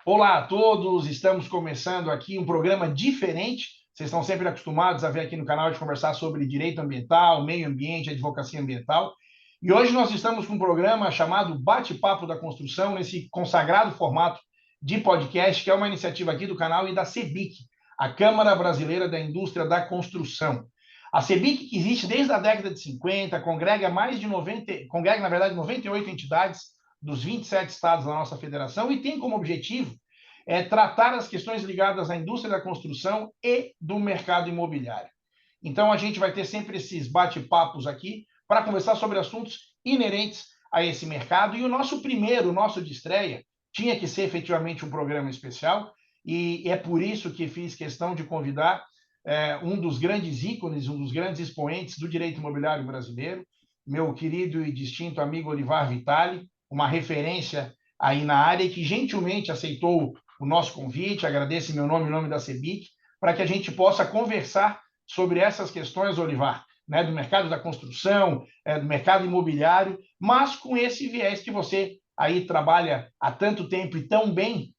Olá a todos, estamos começando aqui um programa diferente. Vocês estão sempre acostumados a ver aqui no canal de conversar sobre direito ambiental, meio ambiente, advocacia ambiental. E hoje nós estamos com um programa chamado Bate-Papo da Construção, nesse consagrado formato de podcast, que é uma iniciativa aqui do canal e da CEBIC, a Câmara Brasileira da Indústria da Construção. A CEBIC, que existe desde a década de 50, congrega mais de 90, congrega, na verdade, 98 entidades dos 27 estados da nossa federação e tem como objetivo tratar as questões ligadas à indústria da construção e do mercado imobiliário. Então, a gente vai ter sempre esses bate-papos aqui para conversar sobre assuntos inerentes a esse mercado. E o nosso primeiro, o nosso de estreia, tinha que ser efetivamente um programa especial, e é por isso que fiz questão de convidar um dos grandes ícones, um dos grandes expoentes do direito imobiliário brasileiro, meu querido e distinto amigo Olivar Vitali, uma referência aí na área, que gentilmente aceitou o nosso convite, agradeço em meu nome e em nome da CEBIC, para que a gente possa conversar sobre essas questões, Olivar, né, do mercado da construção, do mercado imobiliário, mas com esse viés que você aí trabalha há tanto tempo e tão bem,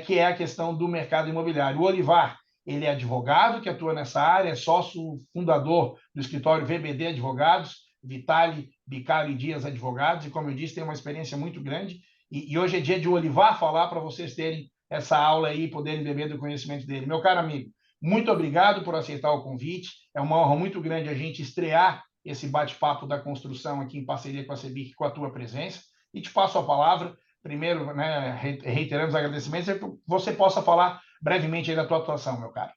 que é a questão do mercado imobiliário. O Olivar, ele é advogado que atua nessa área, é sócio fundador do escritório VBD Advogados, Vitali Bicali Dias Advogados, e como eu disse, tem uma experiência muito grande. E hoje é dia de Olivar falar para vocês terem essa aula aí e poderem beber do conhecimento dele. Meu caro amigo, muito obrigado por aceitar o convite. É uma honra muito grande a gente estrear esse bate-papo da construção aqui em parceria com a CEBIC, com a tua presença. E te passo a palavra. Primeiro, né, reiterando os agradecimentos, e que você possa falar brevemente aí da tua atuação, meu caro.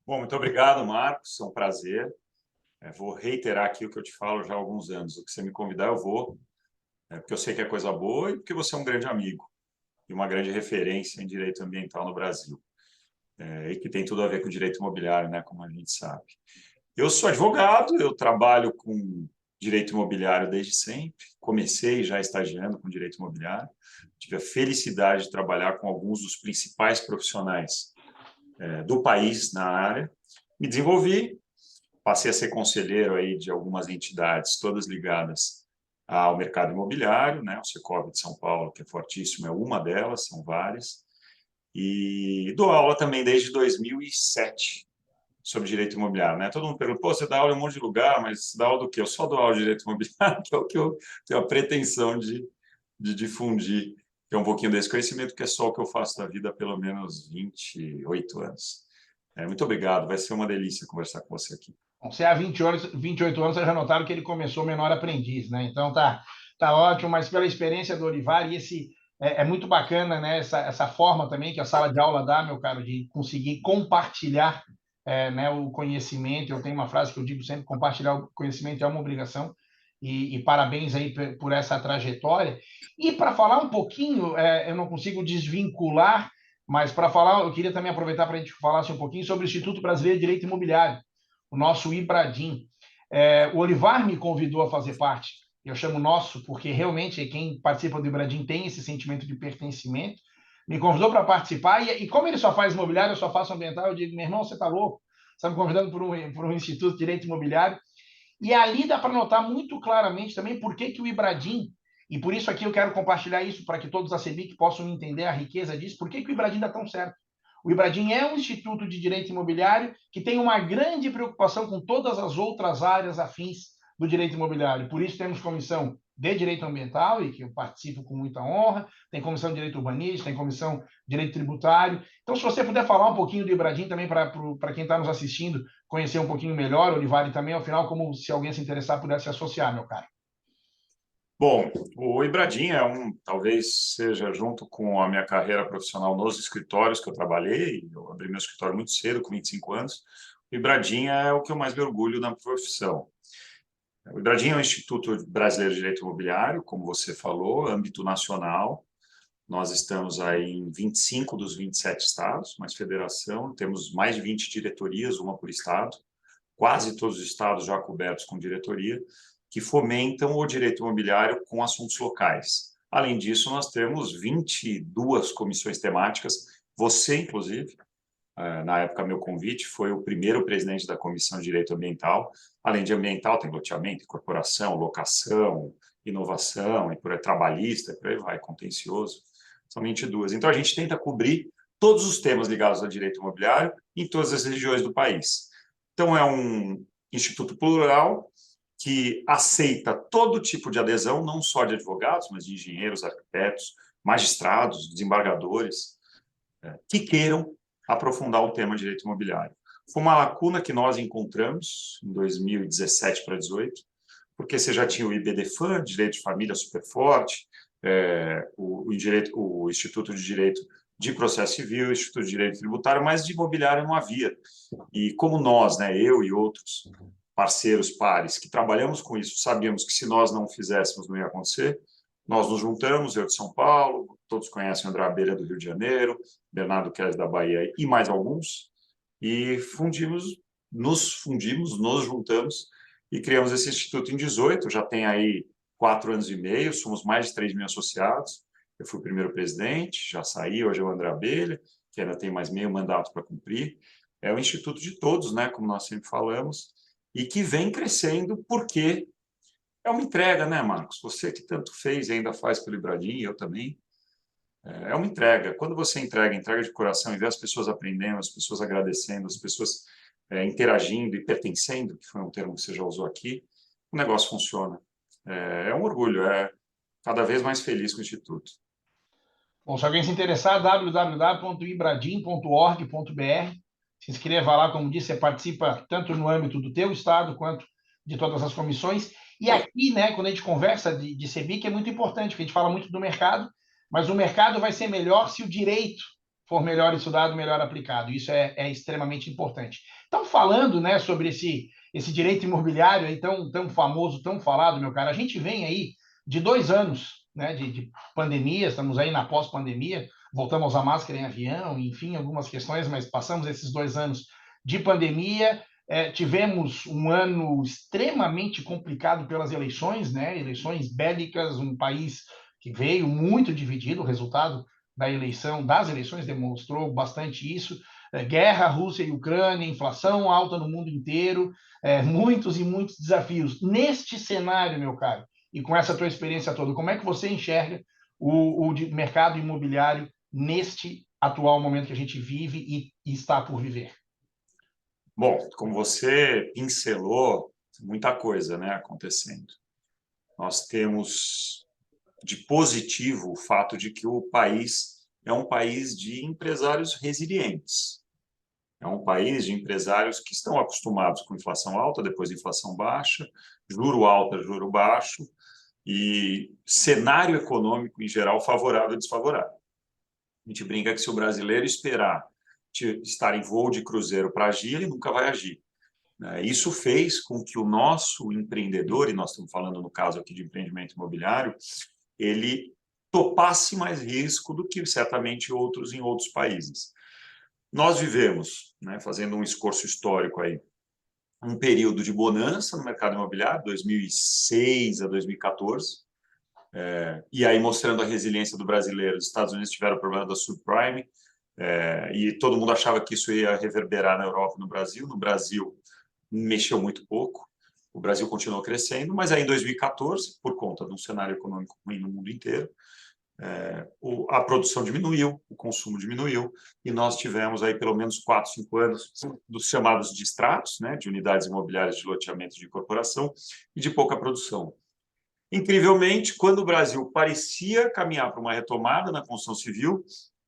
Bom, muito obrigado, Marcos. É um prazer. Vou reiterar aqui o que eu te falo já há alguns anos. O que você me convidar, eu vou, porque eu sei que é coisa boa e porque você é um grande amigo e uma grande referência em direito ambiental no Brasil. E que tem tudo a ver com direito imobiliário, né, como a gente sabe. Eu sou advogado, eu trabalho com direito imobiliário desde sempre. Comecei já estagiando com direito imobiliário. Tive a felicidade de trabalhar com alguns dos principais profissionais do país na área. Me desenvolvi, passei a ser conselheiro aí de algumas entidades, todas ligadas ao mercado imobiliário, né? O Secov de São Paulo, que é fortíssimo, é uma delas, são várias. E dou aula também desde 2007 sobre direito imobiliário, né? Todo mundo pergunta, pô, você dá aula em um monte de lugar, mas você dá aula do quê? Eu só dou aula de direito imobiliário, que é o que eu tenho a pretensão de difundir, que é um pouquinho desse conhecimento, que é só o que eu faço da vida há pelo menos 28 anos. Muito obrigado, vai ser uma delícia conversar com você aqui. Bom, se há 28 anos, vocês já notaram que ele começou menor aprendiz, né? Então tá ótimo, mas pela experiência do Olivar, e esse é muito bacana, né? Essa forma também que a sala de aula dá, meu caro, de conseguir compartilhar né, o conhecimento. Eu tenho uma frase que eu digo sempre: compartilhar o conhecimento é uma obrigação, e parabéns aí por essa trajetória. E para falar um pouquinho, eu não consigo desvincular, mas para falar, eu queria também aproveitar para a gente falasse um pouquinho sobre o Instituto Brasileiro de Direito Imobiliário, o nosso IBRADIM. O Olivar me convidou a fazer parte. Eu chamo nosso porque realmente quem participa do IBRADIM tem esse sentimento de pertencimento. Me convidou para participar, e como ele só faz imobiliário, eu só faço ambiental, eu digo: meu irmão, você está louco? Você está me convidando por um Instituto de Direito Imobiliário. E ali dá para notar muito claramente também por que o IBRADIM, e por isso aqui eu quero compartilhar isso para que todos da CEBIC possam entender a riqueza disso, por que o IBRADIM dá tão certo. O IBRADIM é um instituto de direito imobiliário que tem uma grande preocupação com todas as outras áreas afins do direito imobiliário. Por isso temos comissão de direito ambiental, e que eu participo com muita honra, tem comissão de direito urbanístico, tem comissão de direito tributário. Então, se você puder falar um pouquinho do IBRADIM também para quem está nos assistindo conhecer um pouquinho melhor, Olivar, e também, ao final, como se alguém se interessar, pudesse se associar, meu caro. Bom, o IBRADIM talvez seja, junto com a minha carreira profissional nos escritórios que eu trabalhei, eu abri meu escritório muito cedo, com 25 anos, o IBRADIM é o que eu mais me orgulho na profissão. O IBRADIM é o Instituto Brasileiro de Direito Imobiliário, como você falou, âmbito nacional. Nós estamos aí em 25 dos 27 estados, mais federação, temos mais de 20 diretorias, uma por estado, quase todos os estados já cobertos com diretoria, que fomentam o direito imobiliário com assuntos locais. Além disso, nós temos 22 comissões temáticas, você, inclusive, na época, meu convite, foi o primeiro presidente da Comissão de Direito Ambiental. Além de ambiental, tem loteamento, incorporação, locação, inovação, e por aí, trabalhista, por aí vai, contencioso. são 22. Então, a gente tenta cobrir todos os temas ligados ao direito imobiliário em todas as regiões do país. Então, é um instituto plural que aceita todo tipo de adesão, não só de advogados, mas de engenheiros, arquitetos, magistrados, desembargadores, que queiram aprofundar o tema direito imobiliário. Foi uma lacuna que nós encontramos em 2017 para 2018, porque você já tinha o IBDFAN, Direito de Família super forte, o Instituto de Direito de Processo Civil, o Instituto de Direito Tributário, mas de imobiliário não havia. E como nós, né, eu e outros parceiros, pares, que trabalhamos com isso, sabíamos que se nós não fizéssemos não ia acontecer, nós nos juntamos, eu de São Paulo, todos conhecem o André Abelha do Rio de Janeiro, Bernardo Queres da Bahia e mais alguns, e nos juntamos e criamos esse instituto em 18, já tem aí 4 anos e meio, somos mais de 3 mil associados, eu fui o primeiro presidente, já saí, hoje é o André Abelha, que ainda tem mais meio mandato para cumprir. É o instituto de todos, né, como nós sempre falamos, e que vem crescendo porque é uma entrega, né, Marcos? Você que tanto fez e ainda faz pelo Ibradim, eu também. É uma entrega. Quando você entrega de coração e vê as pessoas aprendendo, as pessoas agradecendo, as pessoas interagindo e pertencendo, que foi um termo que você já usou aqui, o negócio funciona. É um orgulho, cada vez mais feliz com o Instituto. Bom, se alguém se interessar, www.ibradim.org.br. Se inscreva lá, como disse, você participa tanto no âmbito do teu estado quanto de todas as comissões. E aqui, né, quando a gente conversa de CEBIC, é muito importante, porque a gente fala muito do mercado, mas o mercado vai ser melhor se o direito for melhor estudado, melhor aplicado. Isso é extremamente importante. Então, falando, né, sobre esse direito imobiliário aí tão famoso, tão falado, meu cara, a gente vem aí de 2 anos, né, de pandemia, estamos aí na pós-pandemia, voltamos a máscara em avião, enfim, algumas questões, mas passamos esses 2 anos de pandemia, tivemos um ano extremamente complicado pelas eleições, né, eleições bélicas, um país que veio muito dividido, o resultado das eleições demonstrou bastante isso, guerra, Rússia e Ucrânia, inflação alta no mundo inteiro, muitos e muitos desafios. Neste cenário, meu caro, e com essa tua experiência toda, como é que você enxerga o mercado imobiliário neste atual momento que a gente vive e está por viver? Bom, como você pincelou, muita coisa, né, acontecendo. Nós temos de positivo o fato de que o país é um país de empresários resilientes. É um país de empresários que estão acostumados com inflação alta, depois inflação baixa, juro alto, juro baixo, e cenário econômico em geral favorável e desfavorável. A gente brinca que se o brasileiro esperar estar em voo de cruzeiro para agir, ele nunca vai agir. Isso fez com que o nosso empreendedor, e nós estamos falando no caso aqui de empreendimento imobiliário, ele topasse mais risco do que certamente outros em outros países. Nós vivemos, né, fazendo um esforço histórico aí, um período de bonança no mercado imobiliário, 2006 a 2014, e aí mostrando a resiliência do brasileiro. Os Estados Unidos tiveram o problema da subprime, e todo mundo achava que isso ia reverberar na Europa e no Brasil. No Brasil, mexeu muito pouco. O Brasil continuou crescendo, mas aí em 2014, por conta de um cenário econômico ruim no mundo inteiro, a produção diminuiu, o consumo diminuiu, e nós tivemos aí pelo menos 4, 5 anos dos chamados distratos, né, de unidades imobiliárias de loteamento de incorporação e de pouca produção. Incrivelmente, quando o Brasil parecia caminhar para uma retomada na construção civil,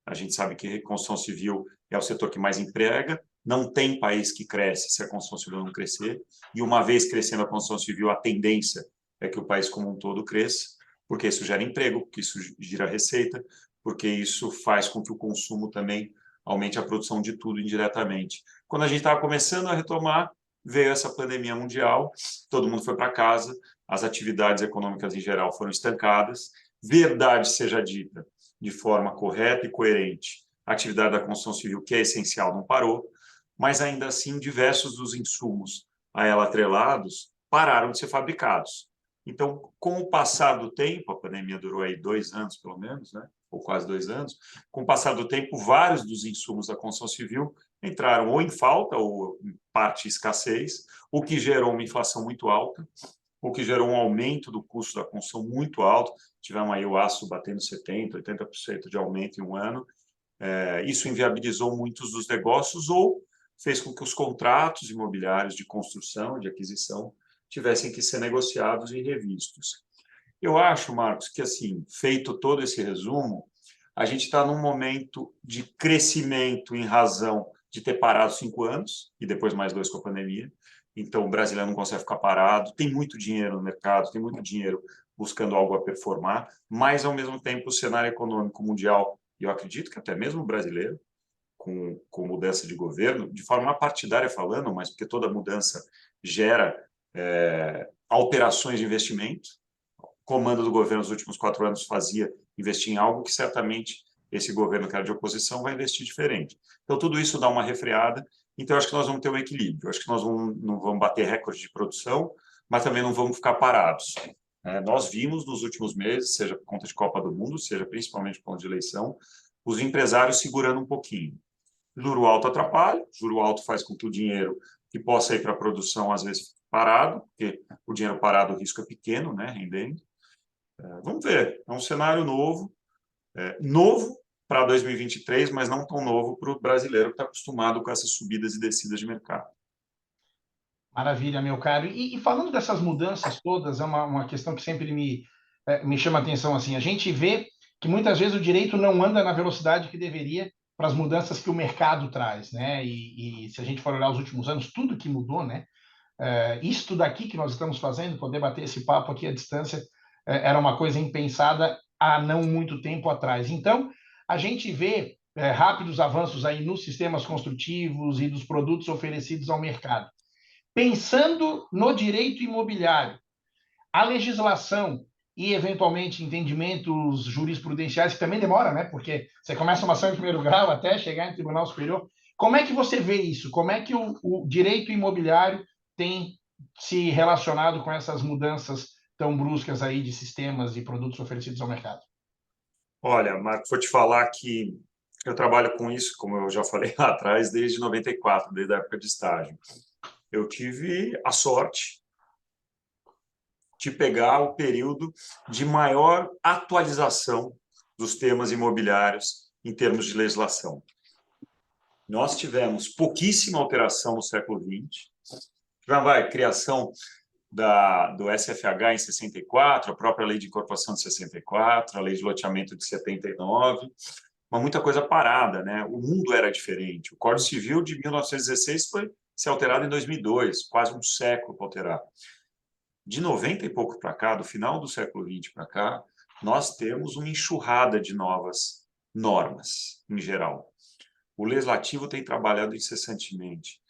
a gente sabe que a construção civil é o setor que mais emprega, não tem país que cresce se a construção civil não crescer, e uma vez crescendo a construção civil, a tendência é que o país como um todo cresça, porque isso gera emprego, porque isso gira receita, porque isso faz com que o consumo também aumente a produção de tudo indiretamente. Quando a gente estava começando a retomar, veio essa pandemia mundial, todo mundo foi para casa, as atividades econômicas em geral foram estancadas, verdade seja dita, de forma correta e coerente, a atividade da construção civil, que é essencial, não parou, mas ainda assim diversos dos insumos a ela atrelados pararam de ser fabricados. Então, com o passar do tempo, a pandemia durou aí 2 anos, pelo menos, né? Ou quase 2 anos, com o passar do tempo, vários dos insumos da construção civil entraram ou em falta ou em parte escassez, o que gerou uma inflação muito alta, o que gerou um aumento do custo da construção muito alto. Tivemos aí o aço batendo 70%, 80% de aumento em um ano. Isso inviabilizou muitos dos negócios ou fez com que os contratos imobiliários de construção, de aquisição, tivessem que ser negociados e revistos. Eu acho, Marcos, que, assim, feito todo esse resumo, a gente está num momento de crescimento em razão de ter parado 5 anos e depois mais 2 com a pandemia. Então, o brasileiro não consegue ficar parado, tem muito dinheiro no mercado, tem muito dinheiro buscando algo a performar, mas, ao mesmo tempo, o cenário econômico mundial, e eu acredito que até mesmo o brasileiro, com mudança de governo, de forma partidária falando, mas porque toda mudança gera alterações de investimento. O comando do governo nos últimos 4 anos fazia investir em algo que certamente esse governo que era de oposição vai investir diferente. Então, tudo isso dá uma refreada. Então, eu acho que nós vamos ter um equilíbrio. Eu acho que nós não vamos bater recorde de produção, mas também não vamos ficar parados. Nós vimos nos últimos meses, seja por conta de Copa do Mundo, seja principalmente por conta de eleição, os empresários segurando um pouquinho. Juro alto atrapalha, juro alto faz com que o dinheiro que possa ir para a produção, às vezes, fique parado, porque o dinheiro parado, o risco é pequeno, né, rendendo. Vamos ver, é um cenário novo, novo para 2023, mas não tão novo para o brasileiro que está acostumado com essas subidas e descidas de mercado. Maravilha, meu caro. E falando dessas mudanças todas, é uma questão que sempre me chama a atenção. Assim, a gente vê que muitas vezes o direito não anda na velocidade que deveria para as mudanças que o mercado traz, né? E se a gente for olhar os últimos anos, tudo que mudou, né? Isto daqui que nós estamos fazendo, poder bater esse papo aqui à distância, era uma coisa impensada há não muito tempo atrás. Então, a gente vê rápidos avanços aí nos sistemas construtivos e dos produtos oferecidos ao mercado. Pensando no direito imobiliário, a legislação e, eventualmente, entendimentos jurisprudenciais, que também demora, né? Porque você começa uma ação em primeiro grau até chegar em tribunal superior. Como é que você vê isso? Como é que o direito imobiliário tem se relacionado com essas mudanças tão bruscas aí de sistemas e produtos oferecidos ao mercado? Olha, Marco, vou te falar que eu trabalho com isso, como eu já falei lá atrás, desde 94, desde a época de estágio. Eu tive a sorte de pegar o período de maior atualização dos temas imobiliários em termos de legislação. Nós tivemos pouquíssima alteração no século XX. Criação do SFH em 64, a própria lei de incorporação de 64, a lei de loteamento de 79, mas muita coisa parada, né? O mundo era diferente. O Código Civil de 1916 foi ser alterado em 2002, quase um século para alterar. De 90 e pouco para cá, do final do século XX para cá, nós temos uma enxurrada de novas normas, em geral. O Legislativo tem trabalhado incessantemente.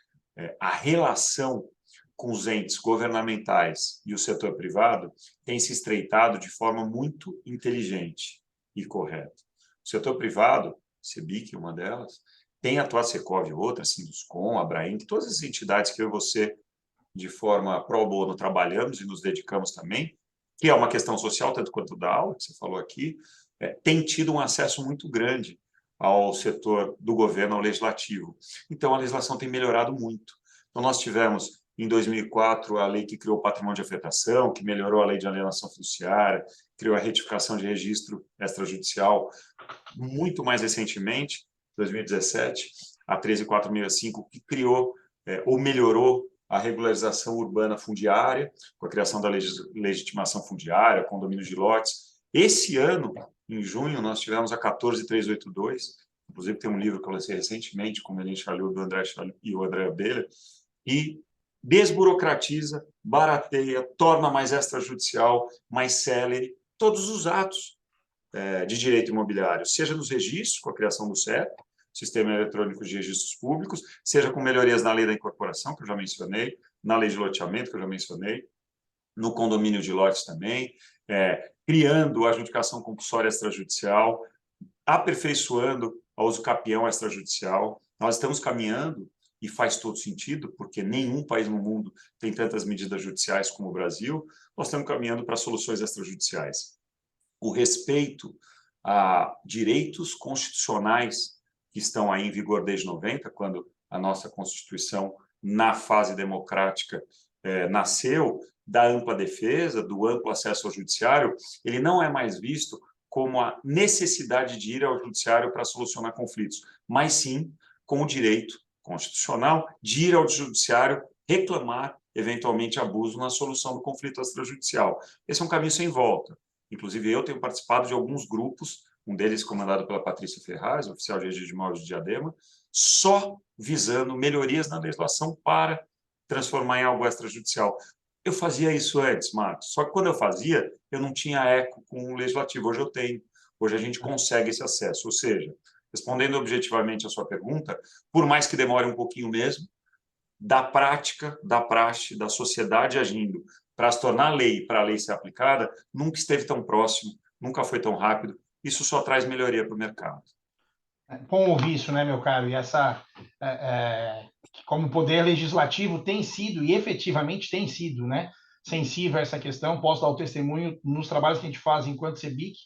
A relação com os entes governamentais e o setor privado tem se estreitado de forma muito inteligente e correta. O setor privado, CEBIC, uma delas, tem atuado, Secov, outra, Sinduscom, Abraim, todas as entidades que eu e você, de forma pro bono, trabalhamos e nos dedicamos também, que é uma questão social, tanto quanto da aula, que você falou aqui, tem tido um acesso muito grande ao setor do governo, ao legislativo. Então, a legislação tem melhorado muito. Então, nós tivemos, em 2004, a lei que criou o patrimônio de afetação, que melhorou a lei de alienação fiduciária, criou a retificação de registro extrajudicial. Muito mais recentemente, 2017, a 13465, que criou ou melhorou a regularização urbana fundiária, com a criação da legitimação fundiária, condomínios de lotes. Esse ano, em junho, nós tivemos a 14382, inclusive tem um livro que eu lancei recentemente, com o Melim Chalhub, do André Chalhub e o André Abelha, e desburocratiza, barateia, torna mais extrajudicial, mais célere todos os atos de direito imobiliário, seja nos registros, com a criação do CEP, Sistema Eletrônico de Registros Públicos, seja com melhorias na lei da incorporação, que eu já mencionei, na lei de loteamento, que eu já mencionei, no condomínio de lotes também, criando a adjudicação compulsória extrajudicial, aperfeiçoando a uso capião extrajudicial. Nós estamos caminhando, e faz todo sentido, porque nenhum país no mundo tem tantas medidas judiciais como o Brasil, nós estamos caminhando para soluções extrajudiciais. O respeito a direitos constitucionais que estão aí em vigor desde 90, quando a nossa Constituição, na fase democrática, nasceu da ampla defesa, do amplo acesso ao judiciário, ele não é mais visto como a necessidade de ir ao judiciário para solucionar conflitos, mas sim com o direito constitucional de ir ao judiciário reclamar, eventualmente, abuso na solução do conflito extrajudicial. Esse é um caminho sem volta. Inclusive, eu tenho participado de alguns grupos, um deles comandado pela Patrícia Ferraz, oficial de registro de imóveis de Diadema, só visando melhorias na legislação para transformar em algo extrajudicial. Eu fazia isso antes, Marcos, só que quando eu fazia, eu não tinha eco com o legislativo. Hoje eu tenho. Hoje a gente consegue esse acesso. Ou seja, respondendo objetivamente a sua pergunta, por mais que demore um pouquinho mesmo, da prática, da praxe, da sociedade agindo para se tornar lei, para a lei ser aplicada, nunca esteve tão próximo, nunca foi tão rápido. Isso só traz melhoria para o mercado. Bom ouvir isso, né, meu caro? E essa, como o poder legislativo tem sido, e efetivamente tem sido, né, sensível a essa questão, posso dar o testemunho nos trabalhos que a gente faz enquanto CEBIC,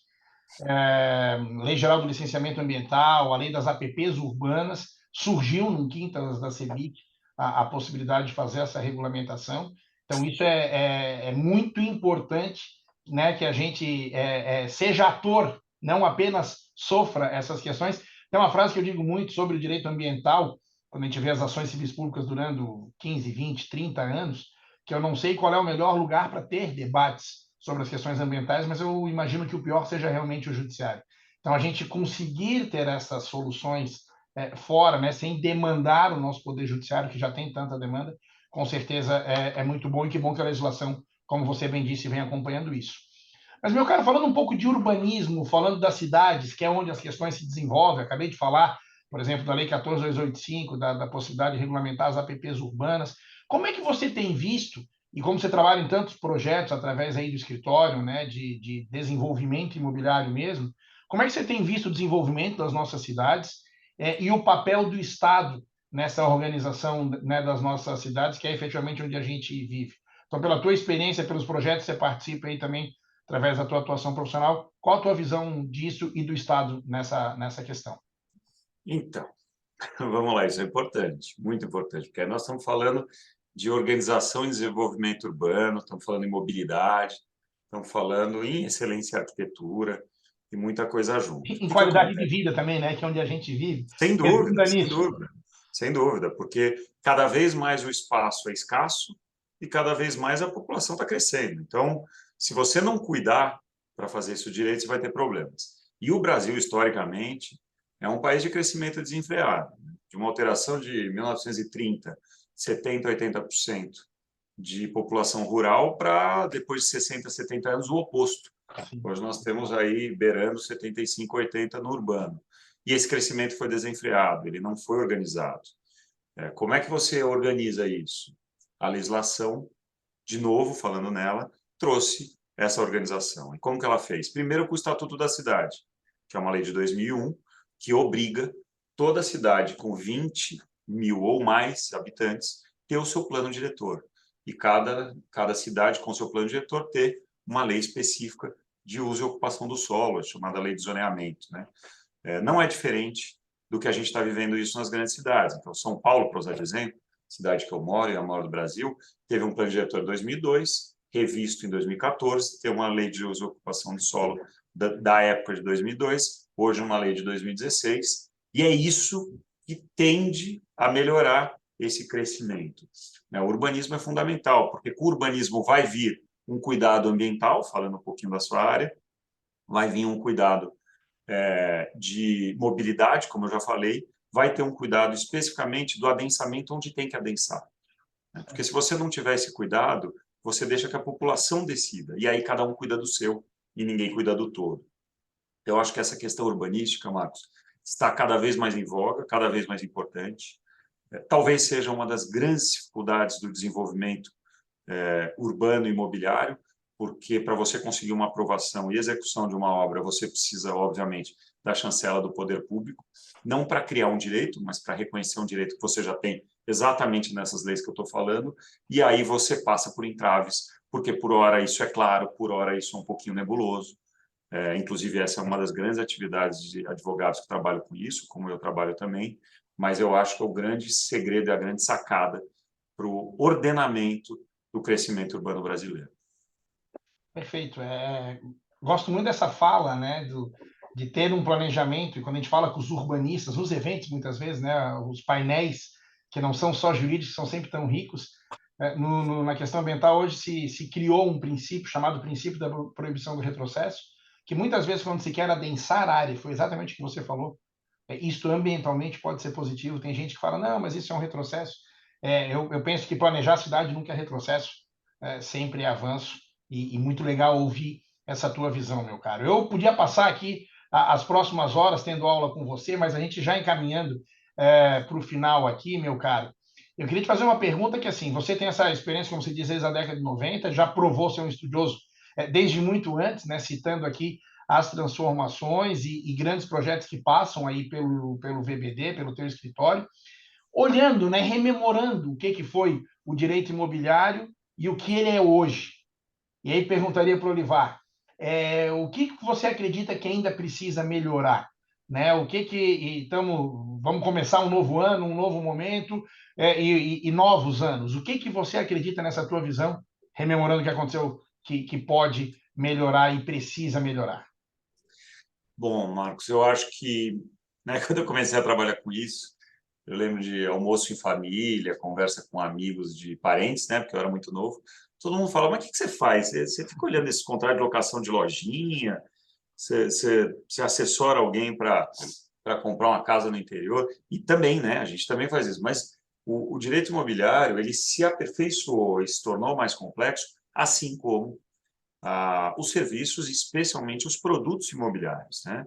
Lei Geral do Licenciamento Ambiental, a Lei das APPs urbanas, surgiu no quintas da CEBIC a possibilidade de fazer essa regulamentação. Então, isso é muito importante, né, que a gente seja ator, não apenas sofra essas questões. Tem uma frase que eu digo muito sobre o direito ambiental, quando a gente vê as ações civis públicas durando 15, 20, 30 anos, que eu não sei qual é o melhor lugar para ter debates sobre as questões ambientais, mas eu imagino que o pior seja realmente o judiciário. Então, a gente conseguir ter essas soluções fora, né, sem demandar o nosso poder judiciário, que já tem tanta demanda, com certeza é muito bom, e que bom que a legislação, como você bem disse, vem acompanhando isso. Mas, meu caro, falando um pouco de urbanismo, falando das cidades, que é onde as questões se desenvolvem, acabei de falar, por exemplo, da Lei 14.285, da possibilidade de regulamentar as APPs urbanas. Como é que você tem visto, e como você trabalha em tantos projetos através aí do escritório, né, de desenvolvimento imobiliário mesmo, como é que você tem visto o desenvolvimento das nossas cidades e o papel do Estado nessa organização, né, das nossas cidades, que é efetivamente onde a gente vive? Então, pela tua experiência, pelos projetos que você participa aí também, através da tua atuação profissional, qual a tua visão disso e do Estado nessa questão? Então, vamos lá, isso é importante, muito importante, porque nós estamos falando de organização e desenvolvimento urbano, estamos falando em mobilidade, estamos falando em excelência em arquitetura e muita coisa junto. Em O que qualidade de acontece? vida também, né, que é onde a gente vive, Sem dúvida, redunda sem nisso. dúvida, sem dúvida, porque cada vez mais o espaço é escasso e cada vez mais a população está crescendo. Então, se você não cuidar para fazer isso direito, você vai ter problemas. E o Brasil, historicamente, é um país de crescimento desenfreado, de uma alteração de 1930, 70%, 80% de população rural para, depois de 60, 70 anos, o oposto. Hoje nós temos aí beirando 75, 80 no urbano. E esse crescimento foi desenfreado, ele não foi organizado. Como é que você organiza isso? A legislação, de novo falando nela, trouxe essa organização. E como que ela fez? Primeiro com o Estatuto da Cidade, que é uma lei de 2001, que obriga toda cidade com 20 mil ou mais habitantes ter o seu plano diretor. E cada cidade, com seu plano diretor, ter uma lei específica de uso e ocupação do solo, chamada lei de zoneamento, né? Não é diferente do que a gente está vivendo isso nas grandes cidades. Então, São Paulo, para usar de exemplo, cidade que eu moro e a maior do Brasil, teve um plano diretor em 2002, revisto em 2014, tem uma lei de uso e ocupação do solo da época de 2002, hoje uma lei de 2016, e é isso que tende a melhorar esse crescimento. O urbanismo é fundamental, porque com o urbanismo vai vir um cuidado ambiental, falando um pouquinho da sua área, vai vir um cuidado de mobilidade, como eu já falei, vai ter um cuidado especificamente do adensamento onde tem que adensar. Porque se você não tiver esse cuidado, você deixa que a população decida, e aí cada um cuida do seu e ninguém cuida do todo. Eu acho que essa questão urbanística, Marcos, está cada vez mais em voga, cada vez mais importante. Talvez seja uma das grandes dificuldades do desenvolvimento urbano e imobiliário, porque para você conseguir uma aprovação e execução de uma obra, você precisa, obviamente, da chancela do poder público, não para criar um direito, mas para reconhecer um direito que você já tem exatamente nessas leis que eu estou falando, e aí você passa por entraves, porque por hora isso é claro, por hora isso é um pouquinho nebuloso. Inclusive, essa é uma das grandes atividades de advogados que trabalham com isso, como eu trabalho também, mas eu acho que é o grande segredo, a grande sacada para o ordenamento do crescimento urbano brasileiro. Perfeito. Gosto muito dessa fala, né, de ter um planejamento, e quando a gente fala com os urbanistas, nos eventos, muitas vezes, né, os painéis, que não são só jurídicos, são sempre tão ricos, na questão ambiental, hoje se criou um princípio chamado princípio da proibição do retrocesso, que muitas vezes, quando se quer adensar a área, foi exatamente o que você falou, isto ambientalmente pode ser positivo. Tem gente que fala, não, mas isso é um retrocesso. Eu penso que planejar a cidade nunca é retrocesso, sempre é avanço, e muito legal ouvir essa tua visão, meu caro. Eu podia passar aqui as próximas horas tendo aula com você, mas a gente já encaminhando para o final aqui, meu caro. Eu queria te fazer uma pergunta que, assim, você tem essa experiência, como você diz, desde a década de 90, já provou ser um estudioso desde muito antes, né, citando aqui as transformações e grandes projetos que passam aí pelo VBD, pelo teu escritório, olhando, né, rememorando o que foi o direito imobiliário e o que ele é hoje. E aí perguntaria para o Olivar, o que você acredita que ainda precisa melhorar? Né? Vamos começar um novo ano, um novo momento e novos anos. O que você acredita nessa tua visão, rememorando o que aconteceu, que pode melhorar e precisa melhorar? Bom, Marcos, eu acho que, né, quando eu comecei a trabalhar com isso, eu lembro de almoço em família, conversa com amigos de parentes, né, porque eu era muito novo. Todo mundo fala, mas o que você faz? Você fica olhando esse contrato de locação de lojinha? Você assessora alguém para comprar uma casa no interior? E também, né, a gente também faz isso. Mas o direito imobiliário, ele se aperfeiçoou e se tornou mais complexo, assim como os serviços, especialmente os produtos imobiliários, né?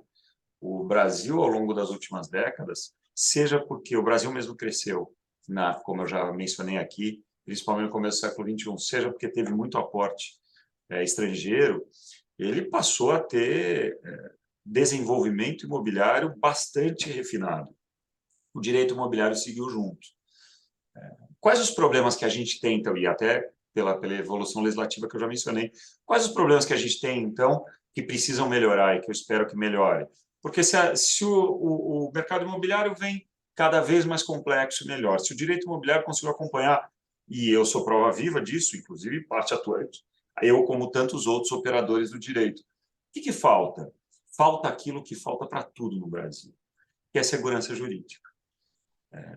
O Brasil, ao longo das últimas décadas, seja porque o Brasil mesmo cresceu, como eu já mencionei aqui, principalmente no começo do século XXI, seja porque teve muito aporte estrangeiro, ele passou a ter desenvolvimento imobiliário bastante refinado. O direito imobiliário seguiu junto. Quais os problemas que a gente tem, então, e até pela evolução legislativa que eu já mencionei, quais os problemas que a gente tem, então, que precisam melhorar e que eu espero que melhore? Porque se o mercado imobiliário vem cada vez mais complexo e melhor, se o direito imobiliário conseguiu acompanhar, e eu sou prova viva disso, inclusive parte atuante, eu como tantos outros operadores do direito, o que falta? Falta aquilo que falta para tudo no Brasil, que é segurança jurídica.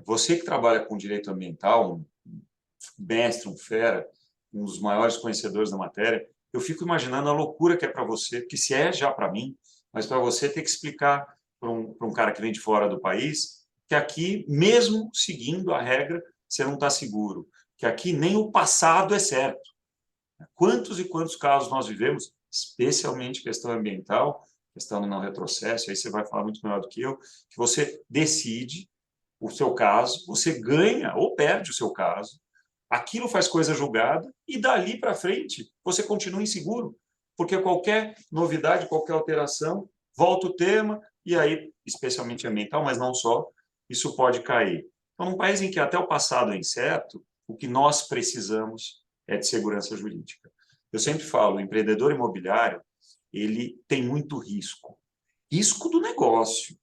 Você que trabalha com direito ambiental, um mestre, um fera, um dos maiores conhecedores da matéria, eu fico imaginando a loucura que é para você, que se é já para mim, mas para você ter que explicar para um cara que vem de fora do país que aqui, mesmo seguindo a regra, você não está seguro, que aqui nem o passado é certo. Quantos e quantos casos nós vivemos, especialmente questão ambiental, questão do não retrocesso, aí você vai falar muito melhor do que eu, que você decide o seu caso, você ganha ou perde o seu caso, aquilo faz coisa julgada e dali para frente você continua inseguro, porque qualquer novidade, qualquer alteração, volta o tema e aí, especialmente ambiental, mas não só, isso pode cair. Então, num país em que até o passado é incerto, o que nós precisamos é de segurança jurídica. Eu sempre falo, o empreendedor imobiliário, ele tem muito risco. Risco do negócio,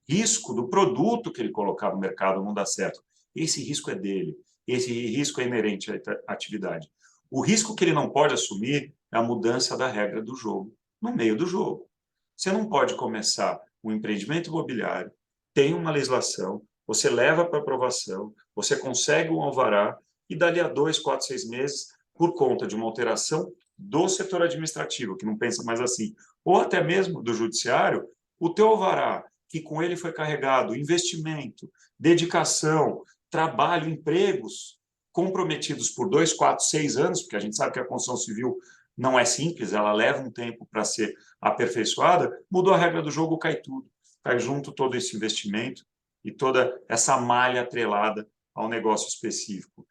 risco do produto que ele colocar no mercado não dar certo. Esse risco é dele. Esse risco é inerente à atividade. O risco que ele não pode assumir é a mudança da regra do jogo, no meio do jogo. Você não pode começar um empreendimento imobiliário, tem uma legislação, você leva para aprovação, você consegue um alvará e dali a 2, 4, 6 meses, por conta de uma alteração do setor administrativo, que não pensa mais assim, ou até mesmo do judiciário, o teu alvará, que com ele foi carregado investimento, dedicação, trabalho, empregos comprometidos por 2, 4, 6 anos, porque a gente sabe que a construção civil não é simples, ela leva um tempo para ser aperfeiçoada, mudou a regra do jogo, cai tudo. Cai junto todo esse investimento e toda essa malha atrelada ao negócio específico.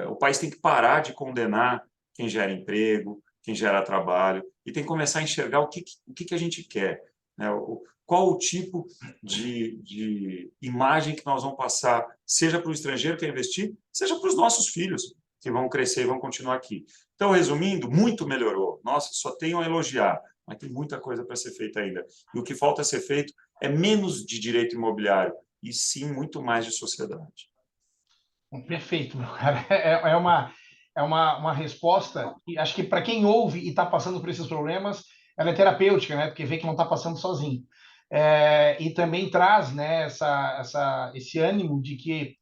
O país tem que parar de condenar quem gera emprego, quem gera trabalho, e tem que começar a enxergar o que a gente quer, né? Qual o tipo de imagem que nós vamos passar, seja para o estrangeiro que quer investir, seja para os nossos filhos que vão crescer e vão continuar aqui. Então, resumindo, muito melhorou. Nossa, só tenho a elogiar, mas tem muita coisa para ser feita ainda. E o que falta ser feito é menos de direito imobiliário e sim muito mais de sociedade. Perfeito, meu cara. É é uma resposta que acho que para quem ouve e está passando por esses problemas, ela é terapêutica, né? Porque vê que não está passando sozinho. E também traz, né, esse ânimo de que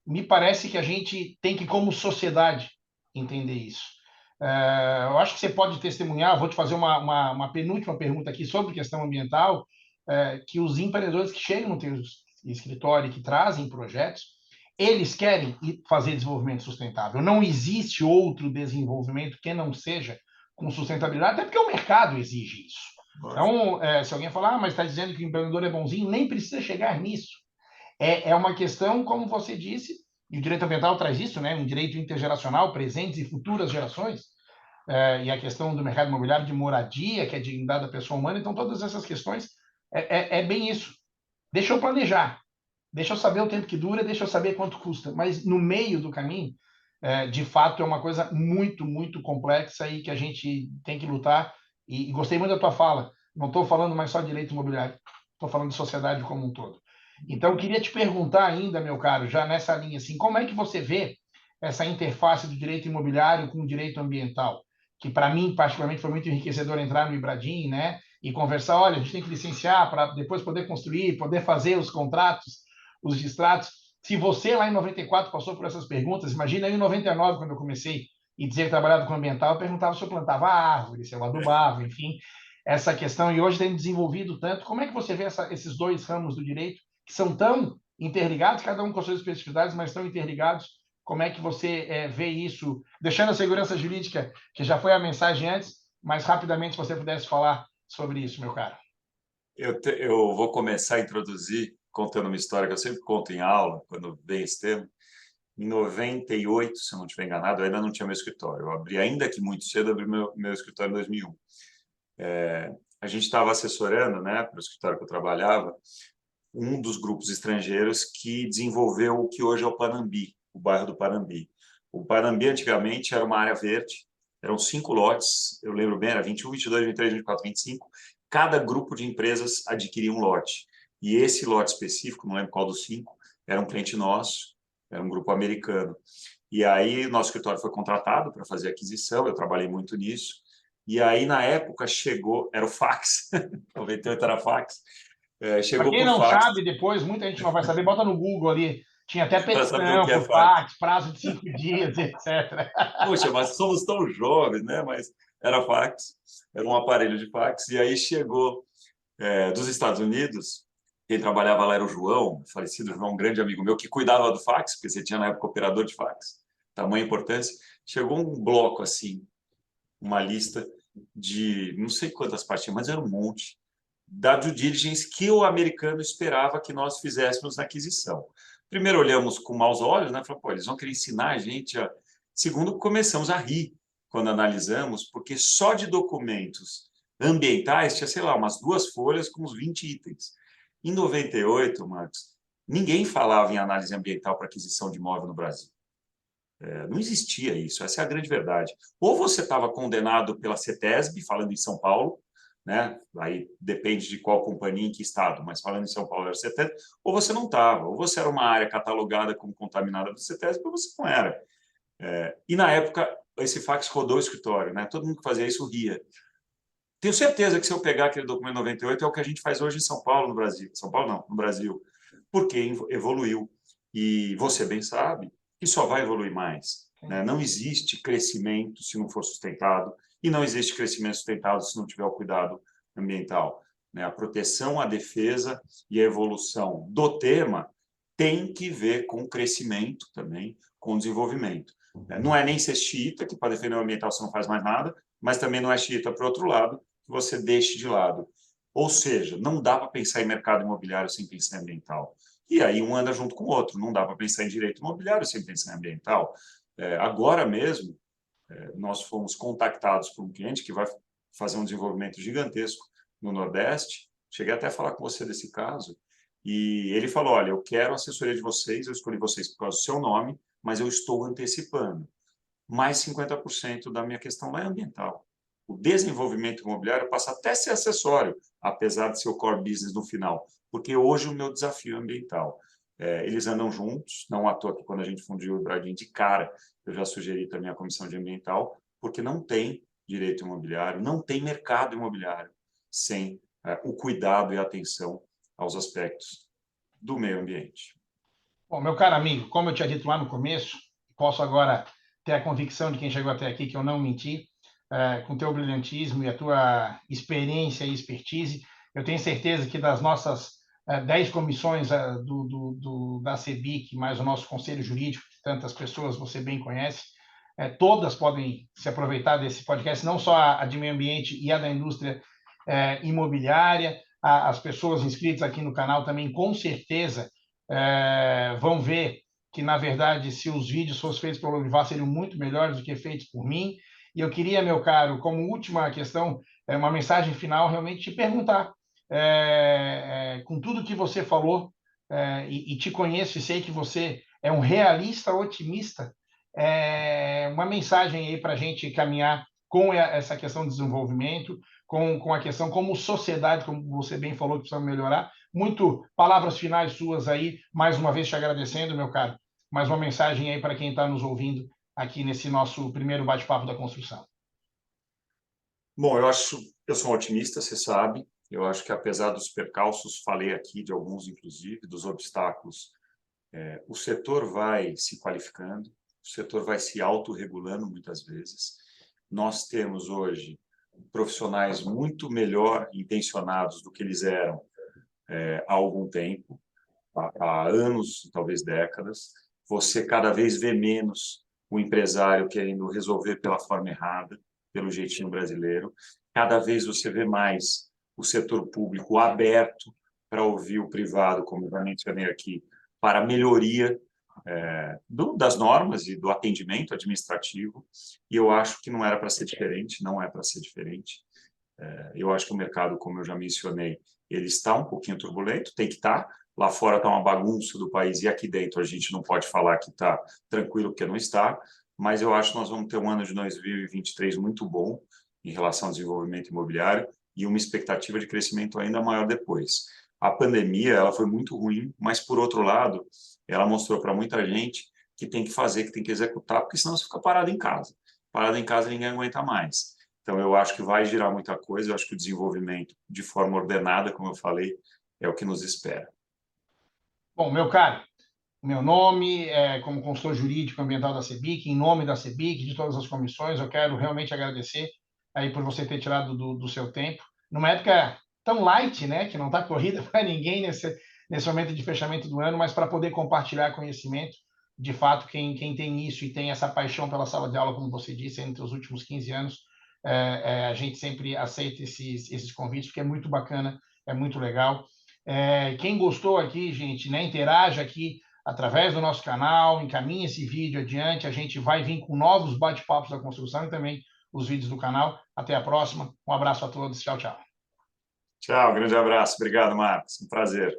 me parece que a gente tem que, como sociedade, entender isso. Eu acho que você pode testemunhar, vou te fazer uma penúltima pergunta aqui sobre questão ambiental, que os empreendedores que chegam no teu escritório e que trazem projetos, eles querem fazer desenvolvimento sustentável. Não existe outro desenvolvimento que não seja com sustentabilidade, até porque o mercado exige isso. Então, se alguém falar, mas está dizendo que o empreendedor é bonzinho, nem precisa chegar nisso. É uma questão, como você disse, e o direito ambiental traz isso, né? Um direito intergeracional, presentes e futuras gerações, e a questão do mercado imobiliário de moradia, que é dignidade da pessoa humana. Então, todas essas questões, é bem isso. Deixa eu planejar, deixa eu saber o tempo que dura, deixa eu saber quanto custa. Mas no meio do caminho, de fato, é uma coisa muito, muito complexa e que a gente tem que lutar. E gostei muito da tua fala. Não estou falando mais só de direito imobiliário, estou falando de sociedade como um todo. Então, eu queria te perguntar ainda, meu caro, já nessa linha, assim, como é que você vê essa interface do direito imobiliário com o direito ambiental? Que, para mim, particularmente, foi muito enriquecedor entrar no Ibradim, né? E conversar, olha, a gente tem que licenciar para depois poder construir, poder fazer os contratos, os distratos. Se você lá em 94 passou por essas perguntas, imagina eu em 99, quando eu comecei, e dizer que trabalhava com ambiental, eu perguntava se eu plantava árvore, se eu adubava, enfim, essa questão. E hoje tem desenvolvido tanto. Como é que você vê esses dois ramos do direito, que são tão interligados, cada um com as suas especificidades, mas tão interligados? Como é que você vê isso, deixando a segurança jurídica, que já foi a mensagem antes, mas rapidamente, se você pudesse falar sobre isso, meu caro. Eu vou começar a introduzir contando uma história que eu sempre conto em aula, quando vem esse tema. Em 98, se eu não estiver enganado, eu ainda não tinha meu escritório. Eu abri, ainda que muito cedo, abri meu escritório em 2001. A gente estava assessorando, né, para o escritório que eu trabalhava, um dos grupos estrangeiros que desenvolveu o que hoje é o Panambi, o bairro do Panambi. O Panambi, antigamente, era uma área verde, eram 5 lotes, eu lembro bem, era 21, 22, 23, 24, 25. Cada grupo de empresas adquiria um lote. E esse lote específico, não lembro qual dos 5, era um cliente nosso, era um grupo americano. E aí, nosso escritório foi contratado para fazer a aquisição, eu trabalhei muito nisso. E aí, na época, chegou, era o fax, 98 era fax, Para chegou quem por não fax, sabe, depois, muita gente não vai saber, bota no Google ali. Tinha até para saber o petição que é por fax. fax, prazo de 5 dias, etc. Poxa, mas somos tão jovens, né? Mas era fax, era um aparelho de fax. E aí chegou dos Estados Unidos, quem trabalhava lá era o João, falecido João, um grande amigo meu, que cuidava do fax, porque você tinha na época operador de fax, tamanha importância. Chegou um bloco assim, uma lista de não sei quantas partes, mas era um monte, da due diligence que o americano esperava que nós fizéssemos na aquisição. Primeiro olhamos com maus olhos, né? Falamos, pô, eles vão querer ensinar a gente a... Segundo, começamos a rir quando analisamos, porque só de documentos ambientais tinha, sei lá, umas 2 folhas com uns 20 itens. Em 98, Marcos, ninguém falava em análise ambiental para aquisição de imóvel no Brasil. Não existia isso, essa é a grande verdade. Ou você estava condenado pela CETESB, falando em São Paulo, né? Aí depende de qual companhia, em que estado, mas falando em São Paulo era CETESB, ou você não estava, ou você era uma área catalogada como contaminada do CETESB, ou você não era. E na época, esse fax rodou o escritório, né? Todo mundo que fazia isso ria. Tenho certeza que se eu pegar aquele documento 98 é o que a gente faz hoje em São Paulo, no Brasil. São Paulo não, no Brasil. Porque evoluiu. E você bem sabe que só vai evoluir mais. Né? Não existe crescimento se não for sustentado e não existe crescimento sustentado se não tiver o cuidado ambiental. Né? A proteção, a defesa e a evolução do tema tem que ver com crescimento também, com desenvolvimento. Não é nem ser xiita, que para defender o ambiental você não faz mais nada, mas também não é xiita para o outro lado, que você deixe de lado. Ou seja, não dá para pensar em mercado imobiliário sem pensar em ambiental. E aí um anda junto com o outro. Não dá para pensar em direito imobiliário sem pensar em ambiental. Agora mesmo, nós fomos contactados por um cliente que vai fazer um desenvolvimento gigantesco no Nordeste. Cheguei até a falar com você desse caso. E ele falou, olha, eu quero a assessoria de vocês, eu escolhi vocês por causa do seu nome, mas eu estou antecipando. Mais 50% da minha questão lá é ambiental. O desenvolvimento imobiliário passa até a ser acessório, apesar de ser o core business no final, porque hoje o meu desafio é ambiental. eles andam juntos, não à toa que quando a gente fundiu o Bradin de cara, eu já sugeri também a comissão de ambiental, porque não tem direito imobiliário, não tem mercado imobiliário sem o cuidado e a atenção aos aspectos do meio ambiente. Bom, meu caro amigo, como eu tinha dito lá no começo, posso agora ter a convicção de quem chegou até aqui que eu não menti, com o teu brilhantismo e a tua experiência e expertise. Eu tenho certeza que das nossas 10 comissões da CEBIC, mais o nosso conselho jurídico, que tantas pessoas você bem conhece, todas podem se aproveitar desse podcast, não só a de meio ambiente e a da indústria imobiliária. As pessoas inscritas aqui no canal também, com certeza, vão ver que, na verdade, se os vídeos fossem feitos pelo Olivar, seriam muito melhores do que feitos por mim. E eu queria, meu caro, como última questão, uma mensagem final, realmente te perguntar, com tudo que você falou, e te conheço e sei que você é um realista otimista, uma mensagem aí para a gente caminhar com essa questão de desenvolvimento, com a questão como sociedade, como você bem falou, que precisa melhorar. Muito palavras finais suas aí, mais uma vez te agradecendo, meu caro. Mais uma mensagem aí para quem está nos ouvindo aqui nesse nosso primeiro bate-papo da construção. Bom, eu sou um otimista, você sabe. Eu acho que, apesar dos percalços, falei aqui de alguns, inclusive, dos obstáculos, o setor vai se qualificando, o setor vai se autorregulando muitas vezes. Nós temos hoje profissionais muito melhor intencionados do que eles eram há algum tempo, há anos, talvez décadas. Você cada vez vê menos o empresário querendo resolver pela forma errada, pelo jeitinho brasileiro. Cada vez você vê mais o setor público aberto para ouvir o privado, como eu já mencionei aqui, para a melhoria das normas e do atendimento administrativo. E eu acho que não era para ser diferente, não é para ser diferente. Eu acho que o mercado, como eu já mencionei, ele está um pouquinho turbulento, tem que estar. Lá fora está uma bagunça do país e aqui dentro a gente não pode falar que está tranquilo, porque não está. Mas eu acho que nós vamos ter um ano de 2023 muito bom em relação ao desenvolvimento imobiliário e uma expectativa de crescimento ainda maior depois. A pandemia ela foi muito ruim, mas, por outro lado, ela mostrou para muita gente que tem que fazer, que tem que executar, porque senão você fica parado em casa. Parado em casa ninguém aguenta mais. Então, eu acho que vai girar muita coisa, eu acho que o desenvolvimento, de forma ordenada, como eu falei, é o que nos espera. Bom, meu caro, meu nome é como consultor jurídico ambiental da CEBIC, em nome da CEBIC, de todas as comissões, eu quero realmente agradecer aí por você ter tirado do seu tempo, numa época tão light, né, que não está corrida para ninguém nesse momento de fechamento do ano, mas para poder compartilhar conhecimento. De fato, quem tem isso e tem essa paixão pela sala de aula, como você disse, entre os últimos 15 anos, a gente sempre aceita esses convites, porque é muito bacana, é muito legal. Quem gostou aqui, gente, né, interaja aqui através do nosso canal, encaminhe esse vídeo adiante, a gente vai vir com novos bate-papos da construção e também os vídeos do canal. Até a próxima, um abraço a todos, tchau, tchau. Tchau, grande abraço, obrigado, Marcos, um prazer.